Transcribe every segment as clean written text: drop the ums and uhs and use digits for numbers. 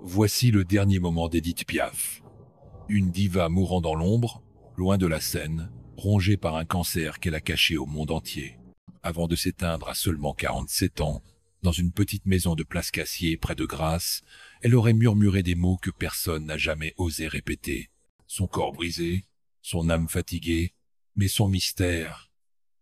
Voici le dernier moment d'Édith Piaf. Une diva mourant dans l'ombre, loin de la scène, rongée par un cancer qu'elle a caché au monde entier. Avant de s'éteindre à seulement 47 ans, dans une petite maison de Place Cassier près de Grasse, elle aurait murmuré des mots que personne n'a jamais osé répéter. Son corps brisé, son âme fatiguée, mais son mystère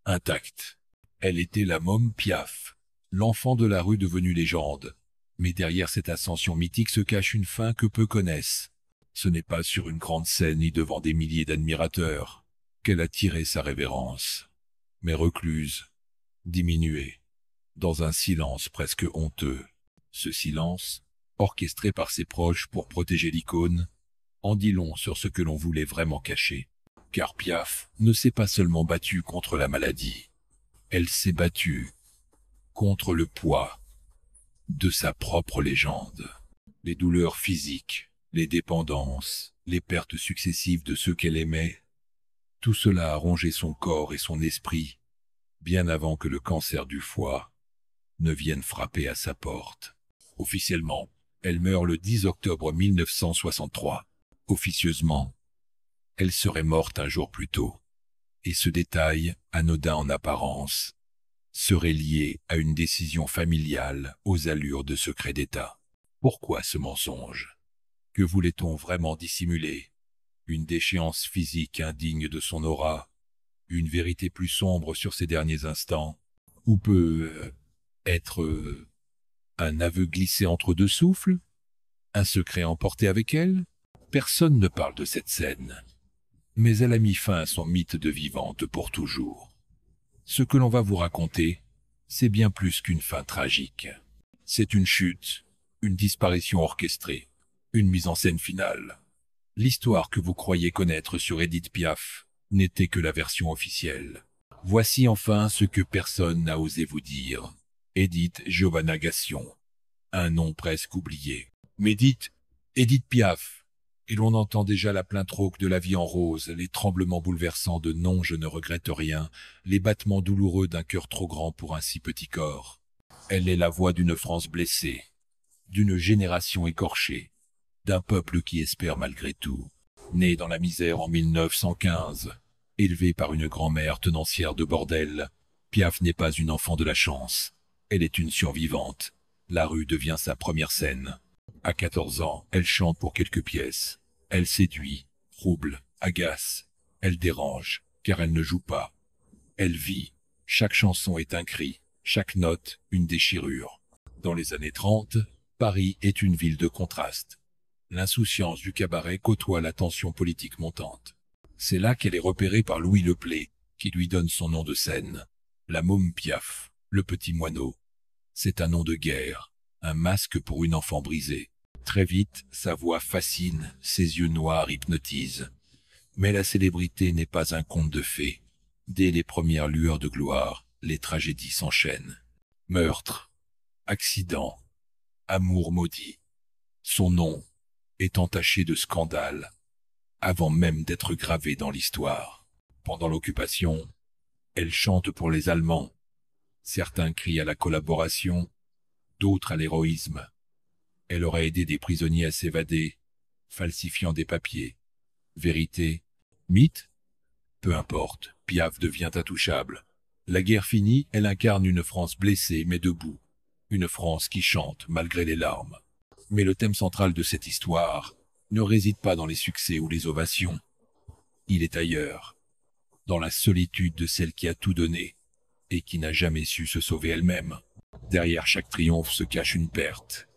intact. Elle était la môme Piaf, l'enfant de la rue devenue légende. Mais derrière cette ascension mythique se cache une fin que peu connaissent. Ce n'est pas sur une grande scène ni devant des milliers d'admirateurs qu'elle a tiré sa révérence, mais recluse, diminuée, dans un silence presque honteux. Ce silence, orchestré par ses proches pour protéger l'icône, en dit long sur ce que l'on voulait vraiment cacher. Car Piaf ne s'est pas seulement battue contre la maladie, elle s'est battue contre le poids de sa propre légende. Les douleurs physiques, les dépendances, les pertes successives de ceux qu'elle aimait, tout cela a rongé son corps et son esprit, bien avant que le cancer du foie ne vienne frapper à sa porte. Officiellement, elle meurt le 10 octobre 1963. Officieusement, elle serait morte un jour plus tôt. Et ce détail, anodin en apparence, serait lié à une décision familiale aux allures de secret d'État. Pourquoi ce mensonge? Que voulait-on vraiment dissimuler? Une déchéance physique indigne de son aura? Une vérité plus sombre sur ses derniers instants? Ou peut être un aveu glissé entre deux souffles? Un secret emporté avec elle? Personne ne parle de cette scène. Mais elle a mis fin à son mythe de vivante pour toujours. Ce que l'on va vous raconter, c'est bien plus qu'une fin tragique. C'est une chute, une disparition orchestrée, une mise en scène finale. L'histoire que vous croyez connaître sur Édith Piaf n'était que la version officielle. Voici enfin ce que personne n'a osé vous dire. Édith Giovanna Gassion, un nom presque oublié. Mais dites, Édith Piaf, et l'on entend déjà la plainte rauque de la vie en rose, les tremblements bouleversants de non je ne regrette rien, les battements douloureux d'un cœur trop grand pour un si petit corps. Elle est la voix d'une France blessée, d'une génération écorchée, d'un peuple qui espère malgré tout. Née dans la misère en 1915, élevée par une grand-mère tenancière de bordel, Piaf n'est pas une enfant de la chance. Elle est une survivante. La rue devient sa première scène. À 14 ans, elle chante pour quelques pièces. Elle séduit, trouble, agace. Elle dérange, car elle ne joue pas. Elle vit. Chaque chanson est un cri, chaque note une déchirure. Dans les années 30, Paris est une ville de contraste. L'insouciance du cabaret côtoie la tension politique montante. C'est là qu'elle est repérée par Louis Leplay, qui lui donne son nom de scène. La môme Piaf, le petit moineau. C'est un nom de guerre, un masque pour une enfant brisée. Très vite, sa voix fascine, ses yeux noirs hypnotisent. Mais la célébrité n'est pas un conte de fées. Dès les premières lueurs de gloire, les tragédies s'enchaînent. Meurtre, accident, amour maudit. Son nom est entaché de scandales, avant même d'être gravé dans l'histoire. Pendant l'occupation, elle chante pour les Allemands. Certains crient à la collaboration, d'autres à l'héroïsme. Elle aurait aidé des prisonniers à s'évader, falsifiant des papiers. Vérité, mythe? Peu importe, Piaf devient intouchable. La guerre finie, elle incarne une France blessée mais debout. Une France qui chante malgré les larmes. Mais le thème central de cette histoire ne réside pas dans les succès ou les ovations. Il est ailleurs, dans la solitude de celle qui a tout donné et qui n'a jamais su se sauver elle-même. Derrière chaque triomphe se cache une perte.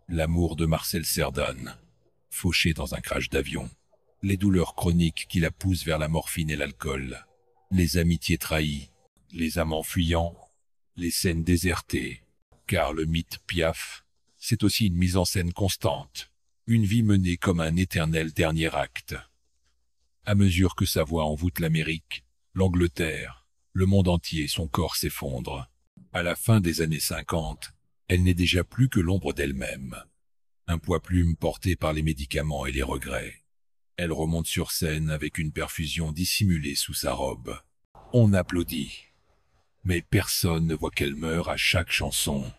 L'amour de Marcel Cerdan, fauché dans un crash d'avion. Les douleurs chroniques qui la poussent vers la morphine et l'alcool. Les amitiés trahies, les amants fuyants, les scènes désertées. Car le mythe Piaf, c'est aussi une mise en scène constante. Une vie menée comme un éternel dernier acte. À mesure que sa voix envoûte l'Amérique, l'Angleterre, le monde entier, son corps s'effondre. À la fin des années 50, elle n'est déjà plus que l'ombre d'elle-même. Un poids-plume porté par les médicaments et les regrets. Elle remonte sur scène avec une perfusion dissimulée sous sa robe. On applaudit. Mais personne ne voit qu'elle meurt à chaque chanson.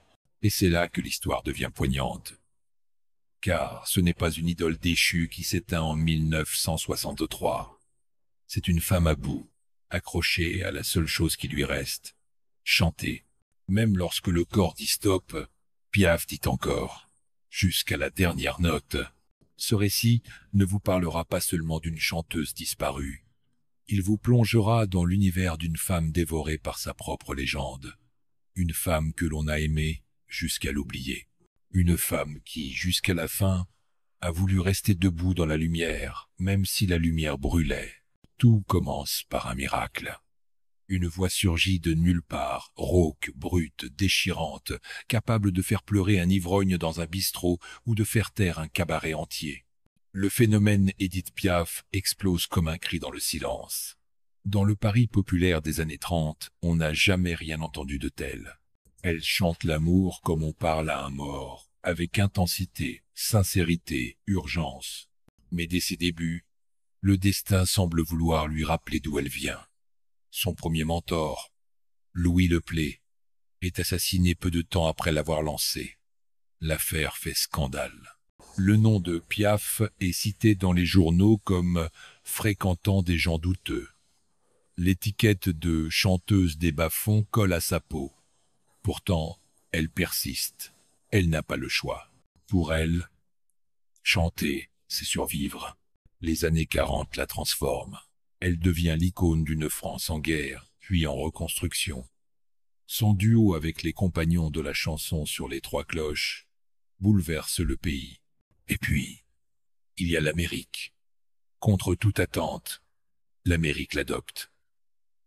Et c'est là que l'histoire devient poignante. car ce n'est pas une idole déchue qui s'éteint en 1963. C'est une femme à bout, accrochée à la seule chose qui lui reste, chanter. Même lorsque le corps dit stop, Piaf dit encore, jusqu'à la dernière note. Ce récit ne vous parlera pas seulement d'une chanteuse disparue. Il vous plongera dans l'univers d'une femme dévorée par sa propre légende. Une femme que l'on a aimée jusqu'à l'oublier. Une femme qui, jusqu'à la fin, a voulu rester debout dans la lumière, même si la lumière brûlait. Tout commence par un miracle. Une voix surgit de nulle part, rauque, brute, déchirante, capable de faire pleurer un ivrogne dans un bistrot ou de faire taire un cabaret entier. Le phénomène Édith Piaf explose comme un cri dans le silence. Dans le Paris populaire des années 30, on n'a jamais rien entendu de tel. Elle chante l'amour comme on parle à un mort, avec intensité, sincérité, urgence. Mais dès ses débuts, le destin semble vouloir lui rappeler d'où elle vient. Son premier mentor, Louis Leplay, est assassiné peu de temps après l'avoir lancé. L'affaire fait scandale. Le nom de Piaf est cité dans les journaux comme fréquentant des gens douteux. L'étiquette de chanteuse des bas-fonds colle à sa peau. Pourtant, elle persiste. Elle n'a pas le choix. Pour elle, chanter, c'est survivre. Les années 40 la transforment. Elle devient l'icône d'une France en guerre, puis en reconstruction. Son duo avec les compagnons de la chanson sur les Trois Cloches bouleverse le pays. Et puis, il y a l'Amérique. Contre toute attente, l'Amérique l'adopte.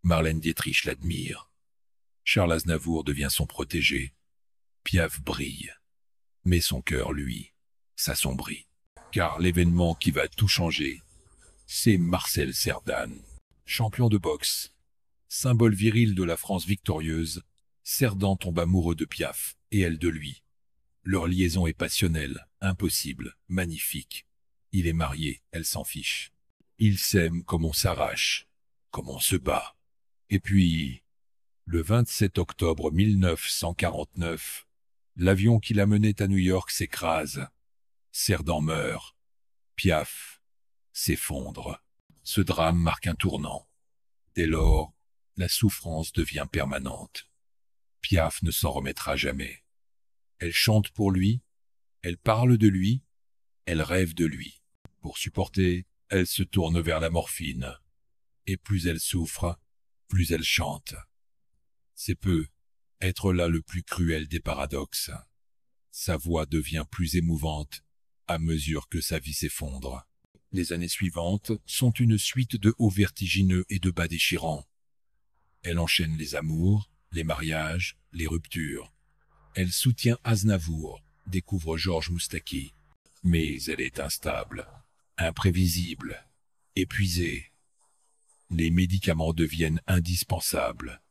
Marlène Dietrich l'admire. Charles Aznavour devient son protégé. Piaf brille. Mais son cœur, lui, s'assombrit. Car l'événement qui va tout changer, c'est Marcel Cerdan. Champion de boxe, symbole viril de la France victorieuse, Cerdan tombe amoureux de Piaf, et elle de lui. Leur liaison est passionnelle, impossible, magnifique. Il est marié, elle s'en fiche. Ils s'aiment comme on s'arrache, comme on se bat. Et puis, le 27 octobre 1949, l'avion qui la menait à New York s'écrase. Cerdan meurt. Piaf s'effondre. Ce drame marque un tournant. Dès lors, la souffrance devient permanente. Piaf ne s'en remettra jamais. Elle chante pour lui, elle parle de lui, elle rêve de lui. Pour supporter, elle se tourne vers la morphine. Et plus elle souffre, plus elle chante. C'est peu, être là le plus cruel des paradoxes. Sa voix devient plus émouvante à mesure que sa vie s'effondre. Les années suivantes sont une suite de hauts vertigineux et de bas déchirants. Elle enchaîne les amours, les mariages, les ruptures. Elle soutient Aznavour, découvre Georges Moustaki. Mais elle est instable, imprévisible, épuisée. Les médicaments deviennent indispensables.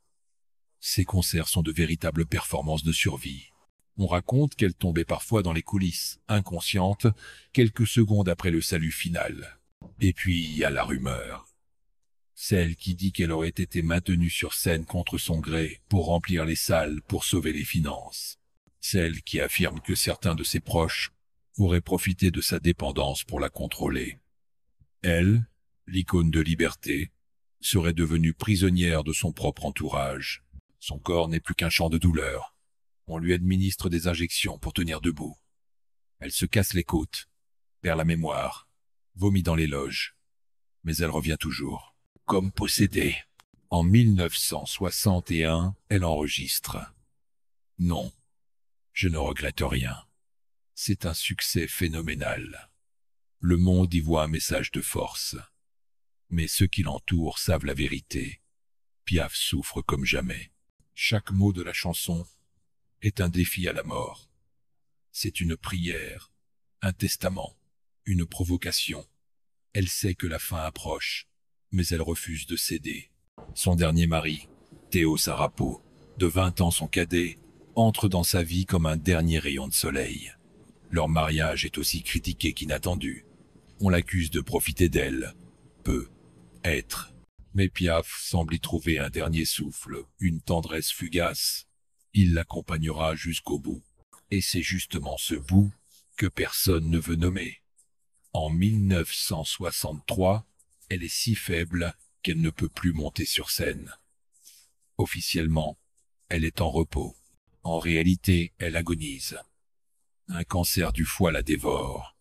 Ses concerts sont de véritables performances de survie. On raconte qu'elle tombait parfois dans les coulisses, inconsciente, quelques secondes après le salut final. Et puis il y a la rumeur. Celle qui dit qu'elle aurait été maintenue sur scène contre son gré pour remplir les salles pour sauver les finances. Celle qui affirme que certains de ses proches auraient profité de sa dépendance pour la contrôler. Elle, l'icône de liberté, serait devenue prisonnière de son propre entourage. Son corps n'est plus qu'un champ de douleur. On lui administre des injections pour tenir debout. Elle se casse les côtes, perd la mémoire, vomit dans les loges. Mais elle revient toujours, comme possédée. En 1961, elle enregistre. Non, je ne regrette rien. C'est un succès phénoménal. Le monde y voit un message de force. Mais ceux qui l'entourent savent la vérité. Piaf souffre comme jamais. Chaque mot de la chanson est un défi à la mort. C'est une prière, un testament, une provocation. Elle sait que la fin approche, mais elle refuse de céder. Son dernier mari, Théo Sarapo, de 20 ans son cadet, entre dans sa vie comme un dernier rayon de soleil. Leur mariage est aussi critiqué qu'inattendu. On l'accuse de profiter d'elle. Peu. Être. Mais Piaf semble y trouver un dernier souffle, une tendresse fugace. Il l'accompagnera jusqu'au bout. Et c'est justement ce bout que personne ne veut nommer. En 1963, elle est si faible qu'elle ne peut plus monter sur scène. Officiellement, elle est en repos. En réalité, elle agonise. Un cancer du foie la dévore.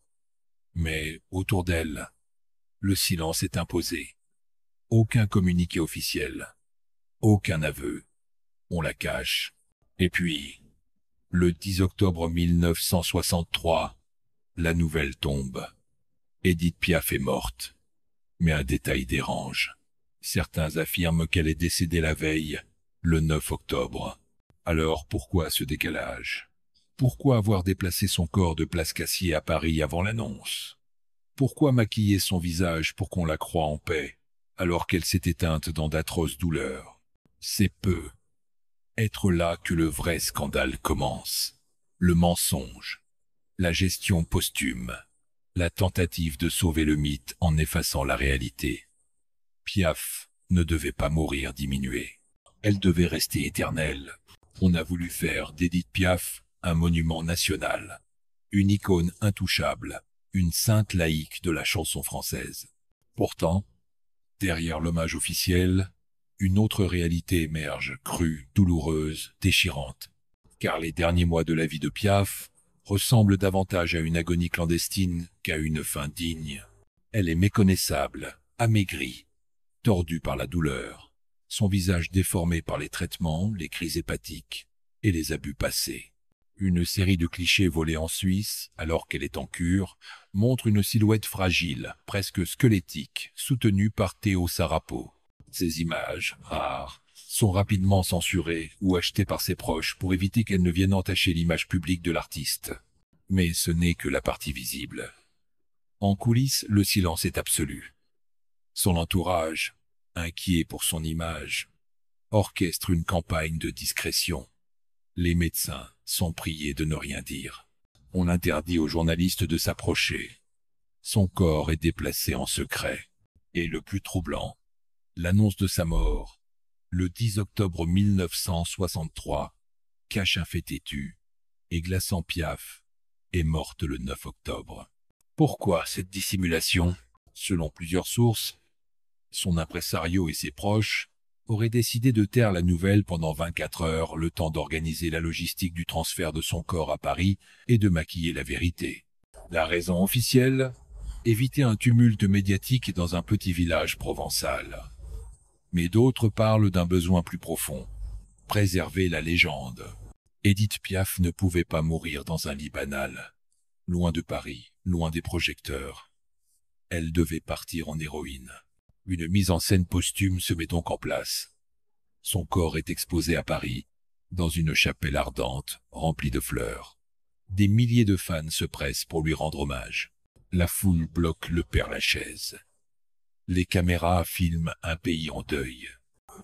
Mais autour d'elle, le silence est imposé. Aucun communiqué officiel. Aucun aveu. On la cache. Et puis, le 10 octobre 1963, la nouvelle tombe. Édith Piaf est morte. Mais un détail dérange. Certains affirment qu'elle est décédée la veille, le 9 octobre. Alors pourquoi ce décalage? Pourquoi avoir déplacé son corps de Place Cassier à Paris avant l'annonce? Pourquoi maquiller son visage pour qu'on la croie en paix, alors qu'elle s'est éteinte dans d'atroces douleurs? C'est peu. Être là que le vrai scandale commence. Le mensonge. La gestion posthume. La tentative de sauver le mythe en effaçant la réalité. Piaf ne devait pas mourir diminuée. Elle devait rester éternelle. On a voulu faire d'Édith Piaf un monument national. Une icône intouchable. Une sainte laïque de la chanson française. Pourtant, derrière l'hommage officiel, une autre réalité émerge, crue, douloureuse, déchirante. Car les derniers mois de la vie de Piaf ressemblent davantage à une agonie clandestine qu'à une fin digne. Elle est méconnaissable, amaigrie, tordue par la douleur, son visage déformé par les traitements, les crises hépatiques et les abus passés. Une série de clichés volés en Suisse, alors qu'elle est en cure, montre une silhouette fragile, presque squelettique, soutenue par Théo Sarapo. Ces images, rares, sont rapidement censurées ou achetées par ses proches pour éviter qu'elles ne viennent entacher l'image publique de l'artiste. Mais ce n'est que la partie visible. En coulisses, le silence est absolu. Son entourage, inquiet pour son image, orchestre une campagne de discrétion. Les médecins sont priés de ne rien dire. On interdit aux journalistes de s'approcher. Son corps est déplacé en secret. Et le plus troublant, l'annonce de sa mort, le 10 octobre 1963, cache un fait têtu, et glaçant Piaf est morte le 9 octobre. Pourquoi cette dissimulation? Selon plusieurs sources, son impresario et ses proches auraient décidé de taire la nouvelle pendant 24 heures, le temps d'organiser la logistique du transfert de son corps à Paris et de maquiller la vérité. La raison officielle? Éviter un tumulte médiatique dans un petit village provençal. Mais d'autres parlent d'un besoin plus profond, préserver la légende. Édith Piaf ne pouvait pas mourir dans un lit banal, loin de Paris, loin des projecteurs. Elle devait partir en héroïne. Une mise en scène posthume se met donc en place. Son corps est exposé à Paris, dans une chapelle ardente, remplie de fleurs. Des milliers de fans se pressent pour lui rendre hommage. La foule bloque le Père-Lachaise. Les caméras filment un pays en deuil.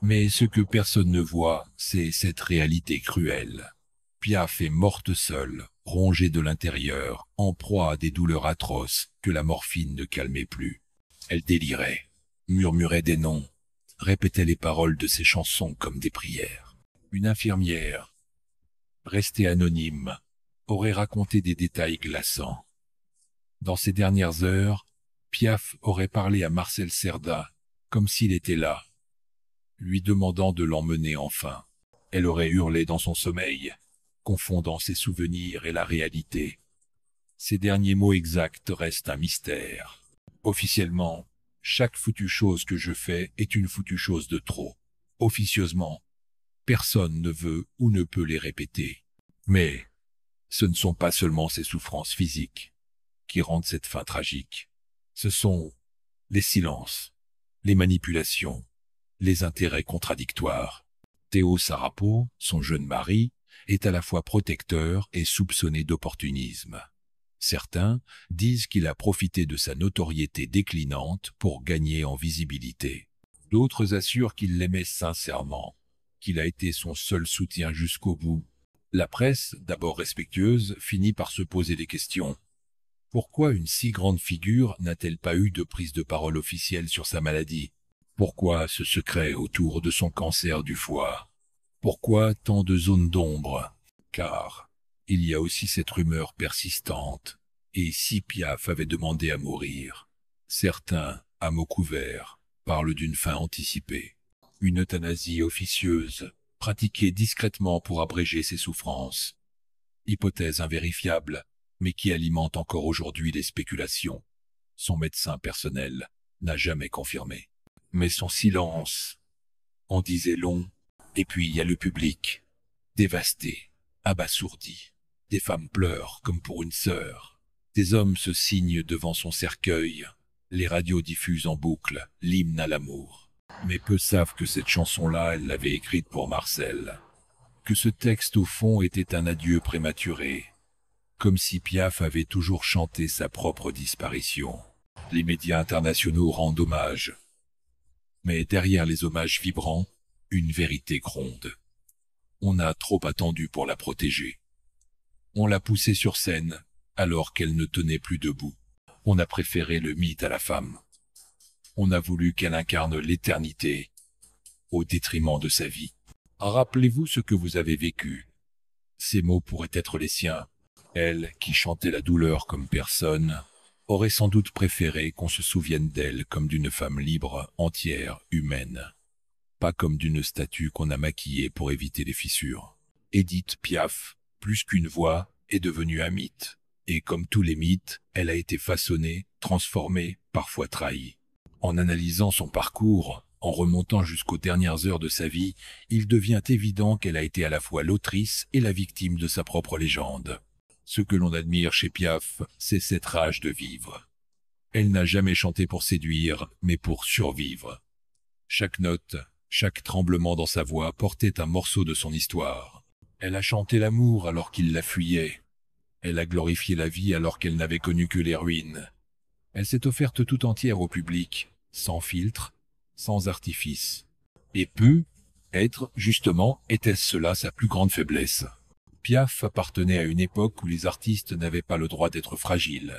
Mais ce que personne ne voit, c'est cette réalité cruelle. Piaf est morte seule, rongée de l'intérieur, en proie à des douleurs atroces que la morphine ne calmait plus. Elle délirait, murmurait des noms, répétait les paroles de ses chansons comme des prières. Une infirmière, restée anonyme, aurait raconté des détails glaçants. Dans ces dernières heures, Piaf aurait parlé à Marcel Cerda, comme s'il était là, lui demandant de l'emmener enfin. Elle aurait hurlé dans son sommeil, confondant ses souvenirs et la réalité. Ces derniers mots exacts restent un mystère. Officiellement, chaque foutue chose que je fais est une foutue chose de trop. Officieusement, personne ne veut ou ne peut les répéter. Mais ce ne sont pas seulement ces souffrances physiques qui rendent cette fin tragique. Ce sont les silences, les manipulations, les intérêts contradictoires. Théo Sarapo, son jeune mari, est à la fois protecteur et soupçonné d'opportunisme. Certains disent qu'il a profité de sa notoriété déclinante pour gagner en visibilité. D'autres assurent qu'il l'aimait sincèrement, qu'il a été son seul soutien jusqu'au bout. La presse, d'abord respectueuse, finit par se poser des questions. Pourquoi une si grande figure n'a-t-elle pas eu de prise de parole officielle sur sa maladie? Pourquoi ce secret autour de son cancer du foie? Pourquoi tant de zones d'ombre? Car il y a aussi cette rumeur persistante, Et si Piaf avait demandé à mourir? Certains, à mots couverts, parlent d'une fin anticipée, une euthanasie officieuse, pratiquée discrètement pour abréger ses souffrances. Hypothèse invérifiable, mais qui alimente encore aujourd'hui les spéculations. Son médecin personnel n'a jamais confirmé. Mais son silence en disait long. Et puis il y a le public, dévasté, abasourdi. Des femmes pleurent comme pour une sœur. Des hommes se signent devant son cercueil. Les radios diffusent en boucle l'hymne à l'amour. Mais peu savent que cette chanson-là, elle l'avait écrite pour Marcel. Que ce texte, au fond, était un adieu prématuré. Comme si Piaf avait toujours chanté sa propre disparition. Les médias internationaux rendent hommage. Mais derrière les hommages vibrants, une vérité gronde. On a trop attendu pour la protéger. On l'a poussée sur scène, alors qu'elle ne tenait plus debout. On a préféré le mythe à la femme. On a voulu qu'elle incarne l'éternité, au détriment de sa vie. Rappelez-vous ce que vous avez vécu. Ces mots pourraient être les siens. Elle, qui chantait la douleur comme personne, aurait sans doute préféré qu'on se souvienne d'elle comme d'une femme libre, entière, humaine. Pas comme d'une statue qu'on a maquillée pour éviter les fissures. Édith Piaf, plus qu'une voix, est devenue un mythe. Et comme tous les mythes, elle a été façonnée, transformée, parfois trahie. En analysant son parcours, en remontant jusqu'aux dernières heures de sa vie, il devient évident qu'elle a été à la fois l'autrice et la victime de sa propre légende. Ce que l'on admire chez Piaf, c'est cette rage de vivre. Elle n'a jamais chanté pour séduire, mais pour survivre. Chaque note, chaque tremblement dans sa voix portait un morceau de son histoire. Elle a chanté l'amour alors qu'il la fuyait. Elle a glorifié la vie alors qu'elle n'avait connu que les ruines. Elle s'est offerte tout entière au public, sans filtre, sans artifice. Et justement, était-ce cela sa plus grande faiblesse? Piaf appartenait à une époque où les artistes n'avaient pas le droit d'être fragiles,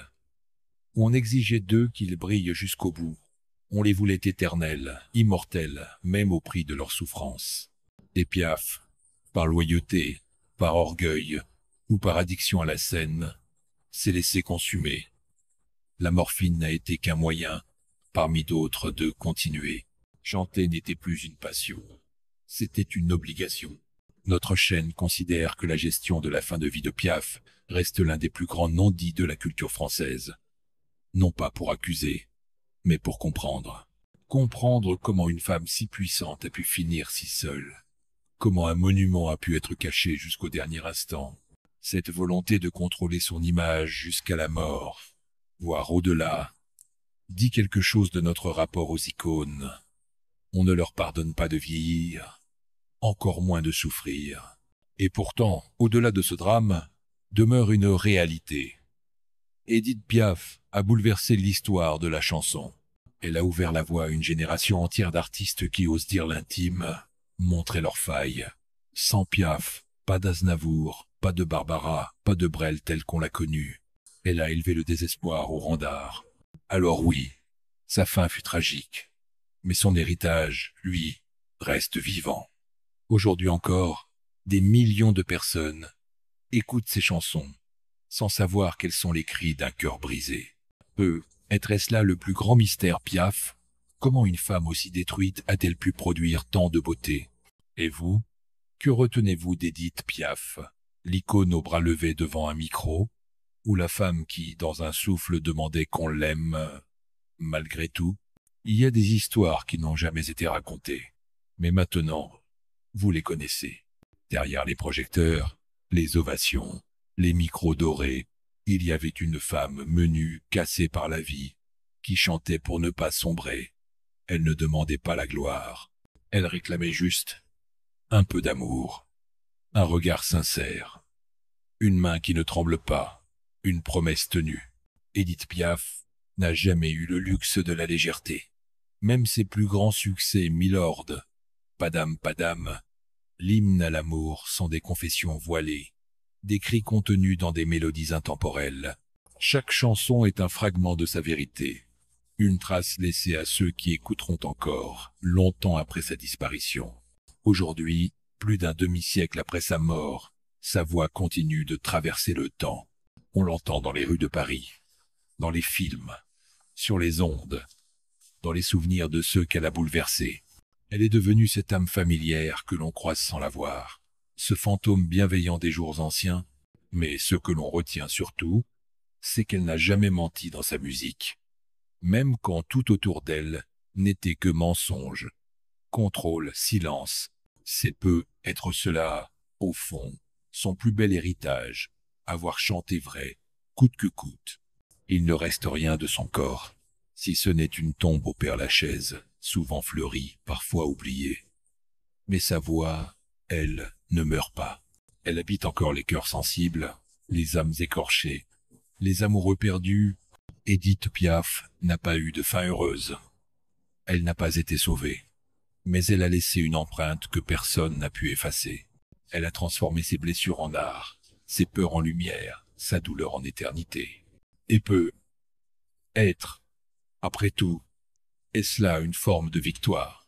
où on exigeait d'eux qu'ils brillent jusqu'au bout. On les voulait éternels, immortels, même au prix de leur souffrance. Et Piaf, par loyauté, par orgueil, ou par addiction à la scène, s'est laissé consumer. La morphine n'a été qu'un moyen, parmi d'autres, de continuer. Chanter n'était plus une passion, c'était une obligation. Notre chaîne considère que la gestion de la fin de vie de Piaf reste l'un des plus grands non-dits de la culture française. Non pas pour accuser, mais pour comprendre. Comprendre comment une femme si puissante a pu finir si seule. Comment un monument a pu être caché jusqu'au dernier instant. Cette volonté de contrôler son image jusqu'à la mort, voire au-delà, dit quelque chose de notre rapport aux icônes. On ne leur pardonne pas de vieillir, encore moins de souffrir. Et pourtant, au-delà de ce drame, demeure une réalité. Édith Piaf a bouleversé l'histoire de la chanson. Elle a ouvert la voie à une génération entière d'artistes qui osent dire l'intime, montrer leurs failles. Sans Piaf, pas d'Aznavour, pas de Barbara, pas de Brel telle qu'on l'a connue. Elle a élevé le désespoir au rang d'art. Alors oui, sa fin fut tragique. Mais son héritage, lui, reste vivant. Aujourd'hui encore, des millions de personnes écoutent ses chansons, sans savoir quels sont les cris d'un cœur brisé. Était-ce là le plus grand mystère Piaf? Comment une femme aussi détruite a-t-elle pu produire tant de beauté? Et vous, que retenez-vous d'Édith Piaf? L'icône au bras levé devant un micro, ou la femme qui, dans un souffle, demandait qu'on l'aime, malgré tout? Il y a des histoires qui n'ont jamais été racontées. Mais maintenant, vous les connaissez. Derrière les projecteurs, les ovations, les micros dorés, il y avait une femme menue, cassée par la vie, qui chantait pour ne pas sombrer. Elle ne demandait pas la gloire. Elle réclamait juste un peu d'amour, un regard sincère, une main qui ne tremble pas, une promesse tenue. Édith Piaf n'a jamais eu le luxe de la légèreté. Même ses plus grands succès, Milord, Padam Padam, l'hymne à l'amour sont des confessions voilées, des cris contenus dans des mélodies intemporelles. Chaque chanson est un fragment de sa vérité, une trace laissée à ceux qui écouteront encore, longtemps après sa disparition. Aujourd'hui, plus d'un demi-siècle après sa mort, sa voix continue de traverser le temps. On l'entend dans les rues de Paris, dans les films, sur les ondes, dans les souvenirs de ceux qu'elle a bouleversés. Elle est devenue cette âme familière que l'on croise sans la voir, ce fantôme bienveillant des jours anciens, mais ce que l'on retient surtout, c'est qu'elle n'a jamais menti dans sa musique, même quand tout autour d'elle n'était que mensonge, contrôle, silence. C'est peu être cela, au fond, son plus bel héritage, avoir chanté vrai, coûte que coûte. Il ne reste rien de son corps, si ce n'est une tombe au Père-Lachaise, souvent fleurie, parfois oubliée. Mais sa voix, elle, ne meurt pas. Elle habite encore les cœurs sensibles, les âmes écorchées, les amoureux perdus. Édith Piaf n'a pas eu de fin heureuse. Elle n'a pas été sauvée, mais elle a laissé une empreinte que personne n'a pu effacer. Elle a transformé ses blessures en art, ses peurs en lumière, sa douleur en éternité. Et peut être, après tout, est-ce là une forme de victoire?